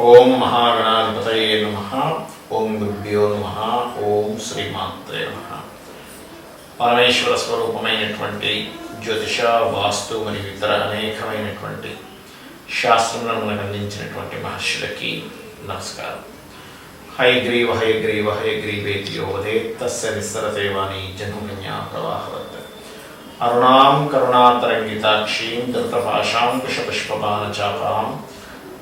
ఓం మహాగణాధిపతయే నమః. ఓం గురుభ్యో నమః. ఓం శ్రీమాత్రే నమః. పరమేశ్వర స్వరూపమైనటువంటి జ్యోతిష, వాస్తు మరియు ఇతర అనేకమైనటువంటి శాస్త్రములను మనకు అందించినటువంటి మహర్షులకి నమస్కారం. హయగ్రీవ హయగ్రీవ హయగ్రీవేతి యో వదేత్ తస్య నిస్సరతేవాణి జన్మన్యా ప్రవాహవత్. అరుణాం కరుణాతరంగితాక్షీం ధృతపాశాం కుశపుష్పబాణచాపాం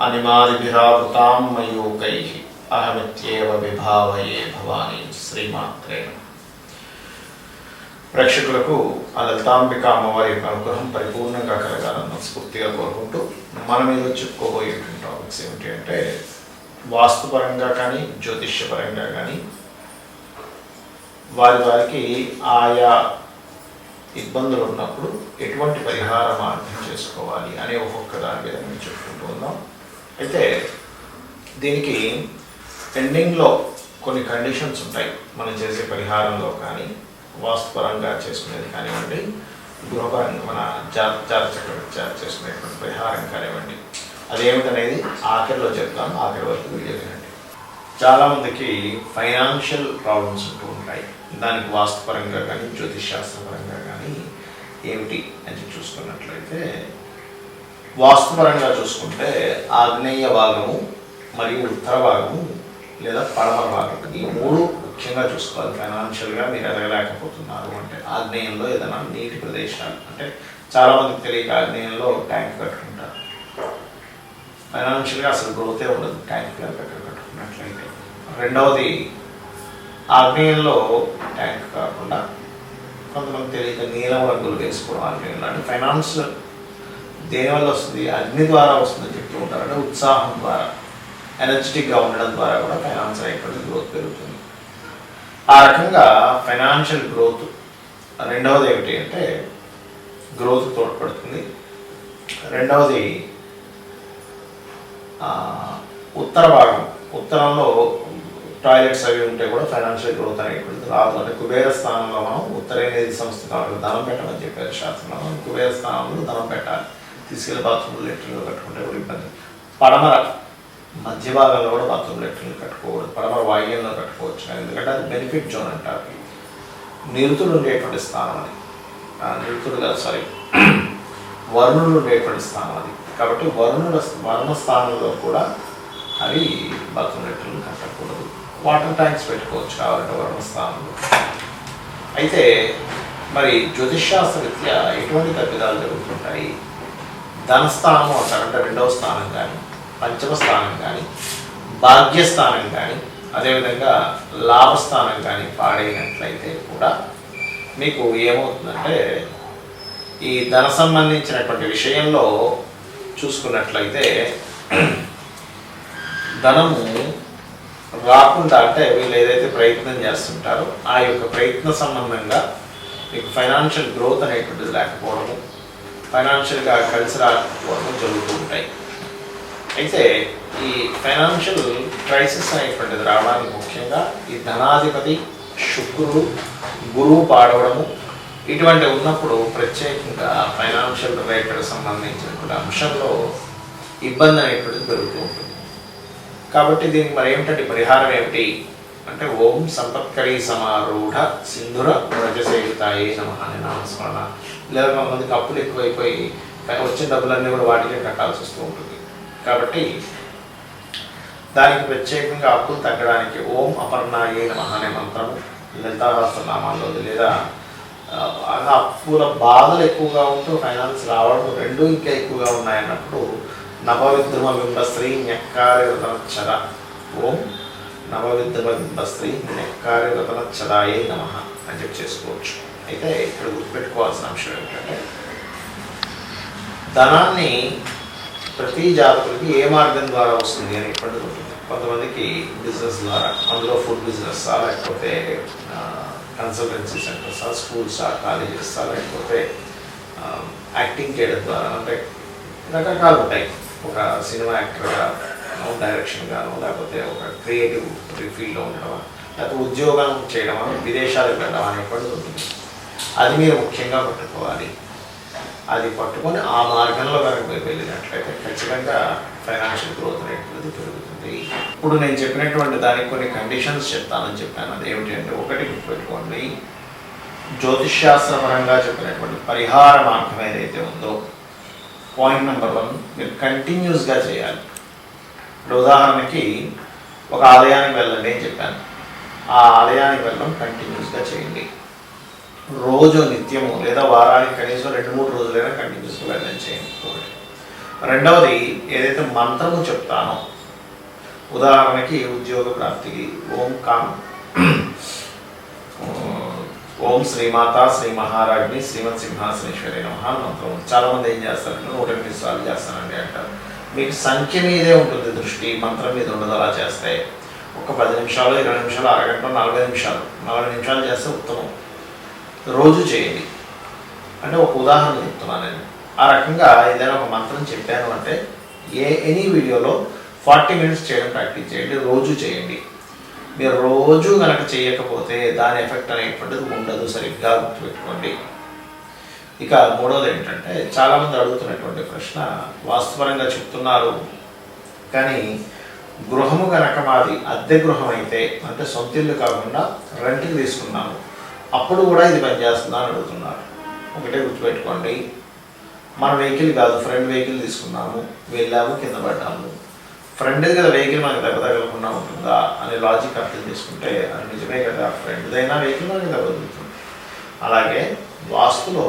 అనిమాదిభిరావృతాం మయూకైః అహమిత్యేవ విభావయే భవానీ. శ్రీమాత్రే నమః. ప్రేక్షకులకు ఆ లలితాంబిక అమ్మవారి యొక్క అనుగ్రహం పరిపూర్ణంగా కలగాలన్న స్ఫూర్తిగా కోరుకుంటూ మనం ఏదో చెప్పుకోబోయేటువంటి టాపిక్స్ ఏమిటి అంటే, వాస్తుపరంగా కానీ జ్యోతిష్యపరంగా కానీ వారికి ఆయా ఇబ్బందులు ఉన్నప్పుడు ఎటువంటి పరిహార మార్గం చేసుకోవాలి అనే ఒక్కొక్క దాని మీద మేము చెప్పుకుంటూ ఉన్నాం. అయితే దీనికి ఎండింగ్లో కొన్ని కండిషన్స్ ఉంటాయి. మనం చేసే పరిహారంలో కానీ, వాస్తుపరంగా చేసుకునేది కానివ్వండి, గృహపరంగా మన జాతచక్ర చేసుకునేటువంటి పరిహారం కానివ్వండి, అదేమిటనేది ఆఖరిలో చెప్తాను. ఆఖరి వరకు వీడియో వినండి. చాలామందికి ఫైనాన్షియల్ ప్రాబ్లమ్స్ ఉంటూ ఉంటాయి. దానికి వాస్తుపరంగా కానీ జ్యోతిష్ శాస్త్రపరంగా కానీ ఏమిటి అని చూసుకున్నట్లయితే, వాస్తుపరంగా చూసుకుంటే ఆగ్నేయ భాగము మరియు ఉత్తర భాగము లేదా పడమర భాగం, ఈ మూడు ముఖ్యంగా చూసుకోవాలి. ఫైనాన్షియల్గా మీరు ఎదగలేకపోతున్నారు అంటే ఆగ్నేయంలో ఏదైనా నీటి ప్రదేశాలు, అంటే చాలామందికి తెలియక ఆగ్నేయంలో ట్యాంక్ కట్టుకుంటారు. ఫైనాన్షియల్గా అసలు గ్రోతే ఉండదు ట్యాంక్ కట్టుకున్నట్లయితే. రెండవది, ఆగ్నేయంలో ట్యాంక్ కాకుండా కొంతమంది తెలియక నీలం రంగులు వేసుకోవడం. ఆగ్నేయంలో అంటే ఫైనాన్స్ దేనివల్ల వస్తుంది? అగ్ని ద్వారా వస్తుందని చెప్తూ ఉంటారు. అంటే ఉత్సాహం ద్వారా, ఎనర్జెటిక్గా ఉండడం ద్వారా కూడా ఫైనాన్స్ అనేటువంటి గ్రోత్ పెరుగుతుంది. ఆ రకంగా ఫైనాన్షియల్ గ్రోత్ రెండవది ఏమిటి అంటే గ్రోత్ తోడ్పడుతుంది. రెండవది ఉత్తర భాగం, ఉత్తరంలో టాయిలెట్స్ అవి ఉంటే కూడా ఫైనాన్షియల్ గ్రోత్ అనేటువంటిది రాదు. అంటే కుబేర స్థానంలో మనం ఉత్తరేనేది సంస్థ కాబట్టి ధనం పెట్టమని చెప్పారు శాస్త్రంలో. మనం కుబేర స్థానంలో ధనం పెట్టాలి. తీసుకెళ్ళి బాత్రూమ్ లెటర్లు కట్టుకుంటే కూడా ఇబ్బంది. పడమర మధ్య భాగంలో కూడా బాత్రూమ్ లెటర్లు కట్టుకోకూడదు. పడమర వాయువ్యంలో కట్టుకోవచ్చు, ఎందుకంటే అది బెనిఫిట్ జోన్ అంటారు. నిరుతులు ఉండేటువంటి స్థానం అది, వరుణులు ఉండేటువంటి స్థానం అది. కాబట్టి వర్ణ స్థానంలో కూడా అవి బాత్రూమ్ లెటర్లు కట్టకూడదు. వాటర్ ట్యాంక్స్ పెట్టుకోవచ్చు కావాలంటే వర్ణ స్థానంలో. అయితే మరి జ్యోతిషాస్త్ర రీత్యా ఎటువంటి తప్పిదాలు జరుగుతుంటాయి? ధనస్థానం అంటారంటే రెండవ స్థానం కానీ, పంచమ స్థానం కానీ, భాగ్యస్థానం కానీ, అదేవిధంగా లాభస్థానం కానీ పాడైనట్లయితే కూడా మీకు ఏమవుతుందంటే, ఈ ధన సంబంధించినటువంటి విషయంలో చూసుకున్నట్లయితే ధనము రాకుండా, అంటే వీళ్ళు ఏదైతే ప్రయత్నం చేస్తుంటారో ఆ యొక్క ప్రయత్న సంబంధంగా మీకు ఫైనాన్షియల్ గ్రోత్ అనేటువంటిది లేకపోవడము, ఫైనాన్షియల్గా కలిసి రాకపోవడము జరుగుతూ ఉంటాయి. అయితే ఈ ఫైనాన్షియల్ క్రైసిస్ అనేటువంటిది రావడానికి ముఖ్యంగా ఈ ధనాధిపతి శుక్రుడు, గురువు పాడవడము ఇటువంటి ఉన్నప్పుడు ప్రత్యేకంగా ఫైనాన్షియల్ రిలేటెడ్ సంబంధించినటువంటి అంశంలో ఇబ్బంది అనేటువంటిది పెరుగుతూ ఉంటుంది. కాబట్టి దీనికి మరి ఏమిటంటే పరిహారం ఏమిటి అంటే, ఓం సంపత్కరీ సమారూఢ సింధుర వ్రజసేవితాయే నమః అనే నామస్మరణ. లేదా కొంతమందికి అప్పులు ఎక్కువైపోయి వచ్చిన డబ్బులన్నీ కూడా వాటికే కట్టాల్సి వస్తూ ఉంటుంది. కాబట్టి దానికి ప్రత్యేకంగా అప్పులు తగ్గడానికి ఓం అపర్ణాయే నమః అనే మంత్రము లలితాసహస్రనామాల్లో, లేదా అప్పుల బాధలు ఎక్కువగా ఉంటూ ఫైనాన్స్ రావడం రెండు ఇంకా ఎక్కువగా ఉన్నాయన్నప్పుడు నవవిద్రమ బింబశ్రీ న్యక్కార్యరతనచ్చద, ఓం నవవిద్రమ బింబశ్రీ న్యక్కార్యరతనచ్చదాయే నమః అని చెప్పి చేసుకోవచ్చు. అయితే ఇక్కడ గుర్తుపెట్టుకోవాల్సిన అంశం ఏమిటంటే, ధనాన్ని ప్రతి జాతకులకి ఏ మార్గం ద్వారా వస్తుంది అనేటువంటిది ఉంటుంది. కొంతమందికి బిజినెస్ ద్వారా, అందులో ఫుడ్ బిజినెస్, లేకపోతే కన్సల్టెన్సీ సెంటర్స్, స్కూల్స్, కాలేజెస్, లేకపోతే యాక్టింగ్ చేయడం ద్వారా, అంటే రకరకాలు ఉంటాయి. ఒక సినిమా యాక్టర్గా, డైరెక్షన్ గాను, లేకపోతే ఒక క్రియేటివ్ ఫీల్డ్లో ఉండడం, లేకపోతే ఉద్యోగం చేయడం, విదేశాలకు వెళ్ళడం అనేటువంటిది ఉంటుంది. అది మీరు ముఖ్యంగా పట్టుకోవాలి. అది పట్టుకొని ఆ మార్గంలో కనుక మీరు వెళ్ళినట్లయితే ఖచ్చితంగా ఫైనాన్షియల్ గ్రోత్ అనేది పెరుగుతుంది. ఉంటుంది. ఇప్పుడు నేను చెప్పినటువంటి దానికి కొన్ని కండిషన్స్ చెప్తానని చెప్పాను. అది ఏమిటి అంటే, ఒకటి గుర్తుపెట్టుకోండి, జ్యోతిష్శాస్త్రపరంగా చెప్పినటువంటి పరిహార మార్గం ఏదైతే ఉందో, పాయింట్ నెంబర్ 1 మీరు కంటిన్యూస్గా చేయాలి. ఇప్పుడు ఉదాహరణకి ఒక ఆలయానికి వెళ్ళండి అని చెప్పాను. ఆ ఆలయానికి వెళ్ళడం కంటిన్యూస్గా చేయండి. రోజు నిత్యము లేదా వారానికి కనీసం 2-3 రోజులైనా కంటిన్యూస్గా వెళ్ళని చేయండి. ఒకటి. రెండవది, ఏదైతే మంత్రము చెప్తానో, ఉదాహరణకి ఉద్యోగ ప్రాప్తికి ఓం శ్రీమాత శ్రీ మహారాజ్ని శ్రీమత్ సింహాసనేశ్వరి నమః మంత్రం. చాలామంది ఏం చేస్తారంటే 108 సార్లు చేస్తానండి అంటారు. మీకు సంఖ్య మీదే ఉంటుంది దృష్టి, మంత్రం మీద ఉండదు. అలా చేస్తే ఒక 10 నిమిషాలు, 20 నిమిషాలు, అరగంట, 40 నిమిషాలు చేస్తే ఉత్తమం. రోజు చేయండి. అంటే ఒక ఉదాహరణ చెప్తున్నాను నేను. ఆ రకంగా ఏదైనా ఒక మంత్రం చెప్పాను అంటే ఎనీ వీడియోలో 40 మినిట్స్ చేయడం ప్రాక్టీస్ చేయండి. రోజు చేయండి. మీరు రోజు కనుక చేయకపోతే దాని ఎఫెక్ట్ అనేటువంటిది ఉండదు. సరిగ్గా గుర్తుపెట్టుకోండి. ఇక మూడవది ఏంటంటే, చాలామంది అడుగుతున్నటువంటి ప్రశ్న, వాస్తుపరంగా చెప్తున్నారు కానీ గృహము కనుక మాది అద్దె గృహం అయితే, అంటే సొంత ఇల్లు కాకుండా రెంట్కి తీసుకున్నాము, అప్పుడు కూడా ఇది పనిచేస్తుందా అని అడుగుతున్నారు. ఒకటే గుర్తుపెట్టుకోండి, మన వెహికల్ కాదు, ఫ్రెండ్ వెహికల్ తీసుకున్నాము, వెళ్ళాము, కింద పడ్డాము. ఫ్రెండ్ది కదా వెహికల్ మనకి దెబ్బ తగలకుండా ఉంటుందా అనే లాజిక్ అర్థం చేసుకుంటే అది నిజమే కదా, ఫ్రెండ్దైనా వెహికల్ మనకి దెబ్బ తగులుతుంది. అలాగే వాస్తులో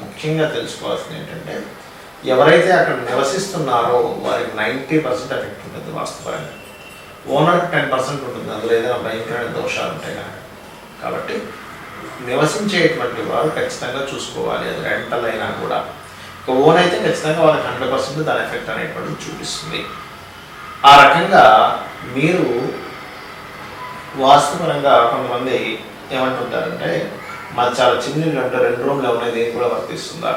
ముఖ్యంగా తెలుసుకోవాల్సింది ఏంటంటే, ఎవరైతే అక్కడ నివసిస్తున్నారో వారికి 90% ఎఫెక్ట్ ఉంటుంది వాస్తుపరంగా. ఓనర్కి 10% ఉంటుంది, అందులో ఏదైనా భయంకరమైన దోషాలు ఉంటాయి కనుక. కాబట్టి నివసించేటువంటి వారు ఖచ్చితంగా చూసుకోవాలి, అది రెంటల్ అయినా కూడా. ఇక ఓన్ అయితే ఖచ్చితంగా వాళ్ళకి 100% దాని ఎఫెక్ట్ అనేటువంటిది చూపిస్తుంది. ఆ రకంగా మీరు వాస్తుపరంగా కొంతమంది ఏమంటుంటారంటే, మాది చాలా చిన్న ఇల్లు అంటే 2 రూమ్లు ఉన్నాయి, దేనికి కూడా వర్తిస్తుందా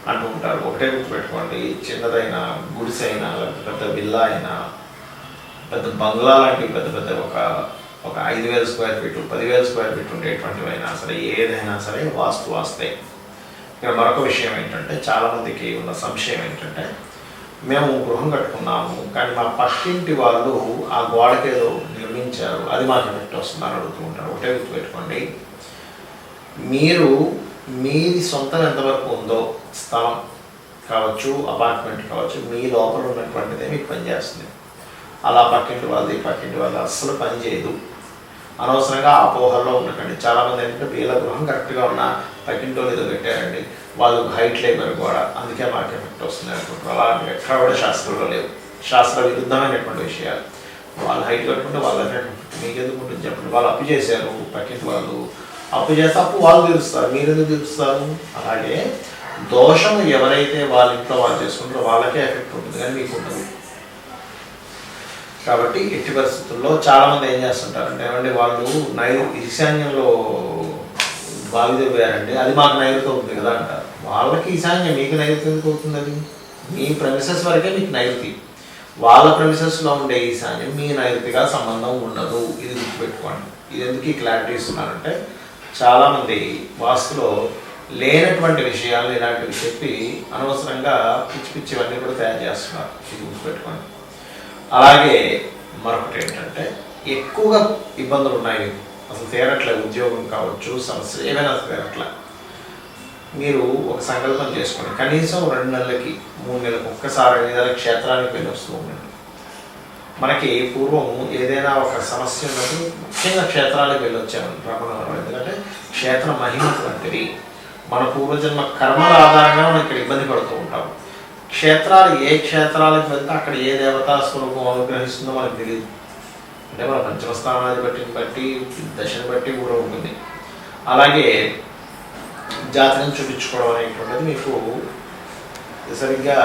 అంటూ ఉంటారు. ఒకటే గుర్తుపెట్టుకోండి, చిన్నదైనా గుడిసె అయినా, లేకపోతే పెద్ద విల్లా అయినా, పెద్ద బంగ్లా లాంటివి పెద్ద పెద్ద ఒక 5,000 స్క్వేర్ ఫీటు, 10,000 స్క్వేర్ ఫీట్ ఉండేటువంటివైనా సరే, ఏదైనా సరే వాస్తే. ఇక్కడ మరొక విషయం ఏంటంటే, చాలామందికి ఉన్న సంశయం ఏంటంటే, మేము గృహం కట్టుకున్నాము కానీ మా పక్కింటి వాళ్ళు ఆ గోడకేదో నిర్మించారు, అది మాకు ఎఫెక్ట్ వస్తుందని అడుగుతూ ఉంటారు. ఒకటే గుర్తుపెట్టుకోండి, మీరు మీది సొంతం ఎంతవరకు ఉందో, స్థలం కావచ్చు, అపార్ట్మెంట్ కావచ్చు, మీ లోపల ఉన్నటువంటిదే మీకు పనిచేస్తుంది. అలా పక్కింటి వాళ్ళు అస్సలు పని చేయదు. అనవసరంగా అపోహల్లో ఉండకండి. చాలామంది ఏంటంటే, వీళ్ళ గృహం కరెక్ట్గా ఉన్న పక్కింటి వాళ్ళు ఏదో పెట్టారండి, వాళ్ళు హైట్ లేబర్ కూడా, అందుకే మాకు ఎఫెక్ట్ వస్తుంది అనుకుంటారు. అలా ఎక్కడ కూడా శాస్త్రంలో లేవు, శాస్త్ర విరుద్ధమైనటువంటి విషయాలు. వాళ్ళు హైట్ కట్టుకుంటే వాళ్ళ ఎఫెక్ట్ మీకు ఎందుకు ఉంటుంది చెప్పండి. వాళ్ళు అప్పు చేశారు, పక్కింటి వాళ్ళు అప్పు చేస్తే అప్పు వాళ్ళు తీరుస్తారు, మీరు ఎందుకు తీరుస్తారు? అలాగే దోషం ఎవరైతే వాళ్ళ ఇంట్లో వాళ్ళు చేసుకుంటారో వాళ్ళకే ఎఫెక్ట్ ఉంటుంది కానీ మీకు ఉంటుంది. కాబట్టి ఎట్టి పరిస్థితుల్లో చాలామంది ఏం చేస్తుంటారంటే, ఏమంటే వాళ్ళు ఈశాన్యంలో బావి దగ్గరండి, అది మాకు నైరుతి అవుతుంది కదా అంటారు. వాళ్ళకి ఈశాన్యం, మీకు నైరుతి ఎందుకు అవుతుంది? అది మీ ప్రెమిసెస్ వరకే మీకు నైరుతి, వాళ్ళ ప్రెమిసెస్లో ఉండే ఈశాన్యం మీ నైరుతిగా సంబంధం ఉండదు. ఇది గుర్తుపెట్టుకోండి. ఇది ఎందుకు ఈ క్లారిటీ ఇస్తున్నానంటే, చాలామంది వాస్తులో లేనటువంటి విషయాలు ఇలాంటివి చెప్పి అనవసరంగా పిచ్చివన్నీ కూడా తయారు చేస్తున్నారు. ఇది గుర్తుపెట్టుకోండి. అలాగే మరొకటి ఏంటంటే, ఎక్కువగా ఇబ్బందులు ఉన్నాయి, అసలు తీరట్లేదు, ఉద్యోగం కావచ్చు, సమస్య ఏమైనా తీరట్లే. మీరు ఒక సంకల్పం చేసుకోండి, కనీసం 2 నెలలకి 3 నెలలకు ఒక్కసారి ఏదైనా క్షేత్రానికి వెళ్ళి వస్తూ ఉండండి. మనకి పూర్వం ఏదైనా ఒక సమస్య ఉన్నప్పుడు ముఖ్యంగా క్షేత్రాలకు వెళ్ళి వచ్చాము బ్రహ్మణవరం. ఎందుకంటే క్షేత్ర మహిమ వంటివి, మన పూర్వజన్మ కర్మల ఆధారంగా మనం ఇక్కడ ఇబ్బంది పడుతూ ఉంటాము. క్షేత్రాలు, ఏ క్షేత్రాలకు వెళ్తే అక్కడ ఏ దేవతా స్వరూపం అనుగ్రహిస్తుందో మనకు తెలియదు. అంటే మన పంచమస్థానాధిపతిని బట్టి, దశని బట్టి కూడా ఉంటుంది. అలాగే జాతకం చూపించుకోవడం అనేటువంటిది మీకు సరిగ్గా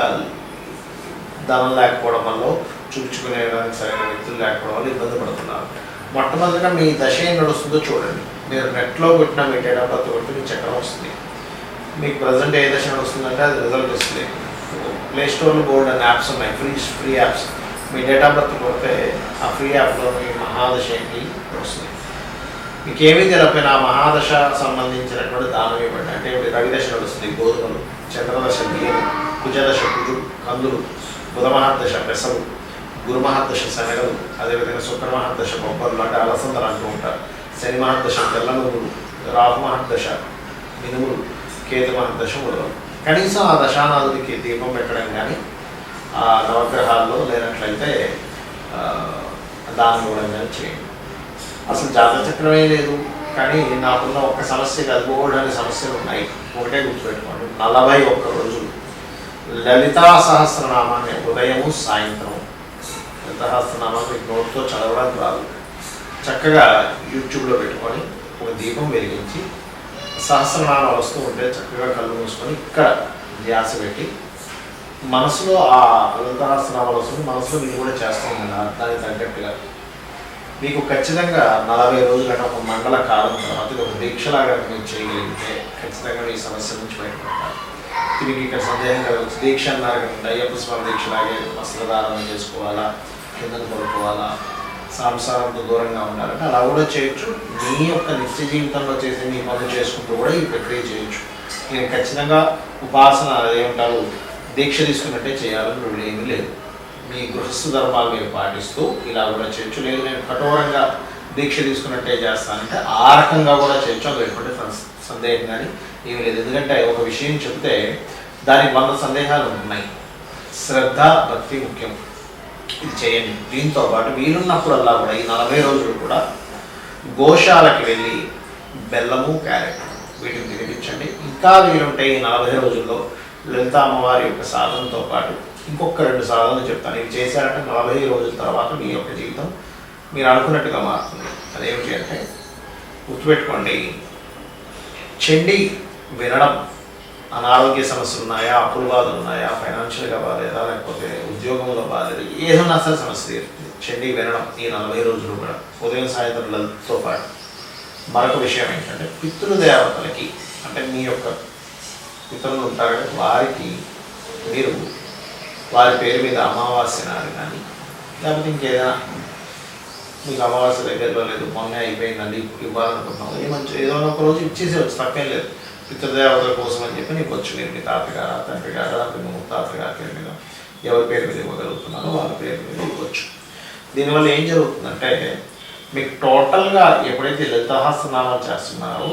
ధనం లేకపోవడం వల్ల, చూపించుకునేదానికి సరైన వ్యక్తులు లేకపోవడం వల్ల ఇబ్బంది పడుతున్నారు. మొట్టమొదటిగా మీ దశ ఏం నడుస్తుందో చూడండి. మీరు నెట్లో పెట్టిన మీ డేట్ ఆఫ్ బర్త్ కొట్టి మీ చక్రం వస్తుంది. మీకు ప్రజెంట్ ఏ దశ నడుస్తుందంటే అది రిజల్ట్ వస్తుంది. ప్లే స్టోర్లో బోర్డు అనే యాప్స్ ఉన్నాయి, free apps. Me date of birth కొడితే ఆ ఫ్రీ యాప్లో మీ మహాదశ ఏంటి వస్తుంది. మీకు ఏమీ తెలియకపోయినా ఆ మహాదశ సంబంధించినటువంటి దానం ఇవ్వండి. అంటే రవిదశ నడుస్తుంది, గోధుమలు, చంద్రదశ బియ్యలు, కుజదశ కందులు, బుధ మహాదశ పెసలు, గురు మహర్దశ శనగలు, అదేవిధంగా శుక్ర మహర్దశ బొబ్బర్లు అంటే అలసందలు అంటూ ఉంటారు, శని మహర్దశ తెల్ల నువ్వులు, రాహు మహర్దశ మినుములు, కేతు మహర్దశ ఉడవలు. కనీసం ఆ దశానాథుడికి దీపం పెట్టడం కానీ ఆ నవగ్రహాల్లో లేనట్లయితే దానం ఇవ్వడం కానీ చేయండి. అసలు జాతక చక్రమే లేదు కానీ నాకున్న ఒక్క సమస్య కాదు, బోర్డు అనే సమస్యలు ఉన్నాయి. ఒకటే గుర్తుపెట్టుకోండి, 41 రోజులు లలితా సహస్రనామాన్ని ఉదయము సాయంత్రం, లలితా సహస్రనామాన్ని మీకు నోట్తో చదవడానికి రాదు, చక్కగా యూట్యూబ్లో పెట్టుకొని ఒక దీపం వెలిగించి సహస్రనామాలు వస్తూ ఉంటే చక్కగా కళ్ళు మూసుకొని ఇక్కడ ధ్యాస పెట్టి మనసులో ఆ లలితా సహస్రనామాలు వస్తుంది, మనసులో మీరు కూడా చేస్తూ ఉండాలి. దానికి తగ్గట్టుగా మీకు ఖచ్చితంగా 40 రోజులు అంటే ఒక మండల కాలం తర్వాత ఇది ఒక దీక్షలాగా మీరు చేయగలిగితే ఖచ్చితంగా ఈ సమస్య నుంచి బయటపడతారు. మీకు ఇక్కడ సందేహం కలగచ్చు, దీక్ష అన్నారు కదండి, అయ్యప్ప స్వామి దీక్షలాగే వస్త్రధారణ చేసుకోవాలా, కిందను పడుకోవాలా, సంసారంతో దూరంగా ఉండాలంటే అలా కూడా చేయొచ్చు. మీ యొక్క నిత్య జీవితంలో చేసే మీ పనులు చేసుకుంటూ కూడా ఈ ప్రక్రియ చేయొచ్చు. నేను ఖచ్చితంగా ఉపాసన ఏమంటారు దీక్ష తీసుకున్నట్టే చేయాలని రూల్ ఏమీ లేదు. మీ గృహస్థ ధర్మాలు మీరు పాటిస్తూ ఇలా కూడా చేయొచ్చు. లేదు నేను కఠోరంగా దీక్ష తీసుకున్నట్టే చేస్తానంటే ఆ రకంగా కూడా చేయొచ్చు. అది ఎటువంటి సందేహం కానీ ఏమీ లేదు. ఎందుకంటే ఒక విషయం చెప్తే దానికి 100 సందేహాలు ఉన్నాయి. శ్రద్ధ భక్తి ముఖ్యం, ఇది చేయండి. దీంతో పాటు వీలున్నప్పుడల్లా కూడా ఈ 40 రోజులు కూడా గోశాలకి వెళ్ళి బెల్లము క్యారెట్ వీటిని తినిపించండి. ఇంకా వీలుంటే ఈ 40 రోజుల్లో లలిత అమ్మవారి యొక్క సాధనతో పాటు ఇంకొక 2 సాధనలు చెప్తాను. ఇవి చేశారంటే 40 రోజుల తర్వాత మీ యొక్క జీవితం మీరు అనుకున్నట్టుగా మారుతుంది. అదేమిటి అంటే గుర్తుపెట్టుకోండి, చండీ వినడం, అనారోగ్య సమస్యలు ఉన్నాయా, అప్పుల బాధలు ఉన్నాయా, ఫైనాన్షియల్గా బాగాలేదా, లేకపోతే ఉద్యోగంలో బాగాలేదు, ఏదన్నా సరే సమస్య తీరుతుంది. చండీ వినడం ఈ 40 రోజులు కూడా ఉదయం సాయంత్రం లలితతో పాటు. మరొక విషయం ఏంటంటే పితృదేవతలకి అంటే మీ యొక్క పితరులు ఉంటారు కదా వారికి మీరు వారి పేరు మీద అమావాస్య నాడు కానీ లేకపోతే ఇంకేదైనా మీకు అమావాస్య దగ్గరలో లేదు, మొన్న అయిపోయిందండి ఇవ్వాలనుకుంటున్నాం, ఏదో ఒక రోజు ఇచ్చేసేవచ్చు, తప్పేం లేదు. పితృదేవతల కోసం అని చెప్పి నీకు వచ్చు. మీరు మీ తాతగారు తండ్రి గారు లేకపోతే మీ ముత్తాతగారి పేరు మీద ఎవరి పేరు మీద ఇవ్వగలుగుతున్నారో వాళ్ళ పేరు మీద ఇవ్వచ్చు. దీనివల్ల ఏం జరుగుతుందంటే మీకు టోటల్గా ఎప్పుడైతే లలితాసహస్రనామాలు చేస్తున్నారో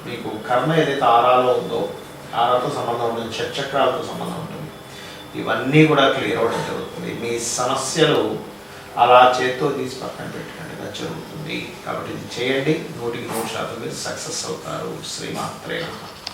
మీకు కర్మ ఏదైతే ఆరాలో ఉందో ఆరాతో సంబంధం ఉంటుంది, షట్చక్రాలతో సంబంధం ఉంటుంది, ఇవన్నీ కూడా క్లియర్ అవ్వడం జరుగుతుంది. మీ సమస్యలు అలా చేత్తో తీసి పక్కన పెట్టకండి, జరుగుతుంది. కాబట్టి ఇది చేయండి, 100% మీరు సక్సెస్ అవుతారు. శ్రీమాత్రే నమః.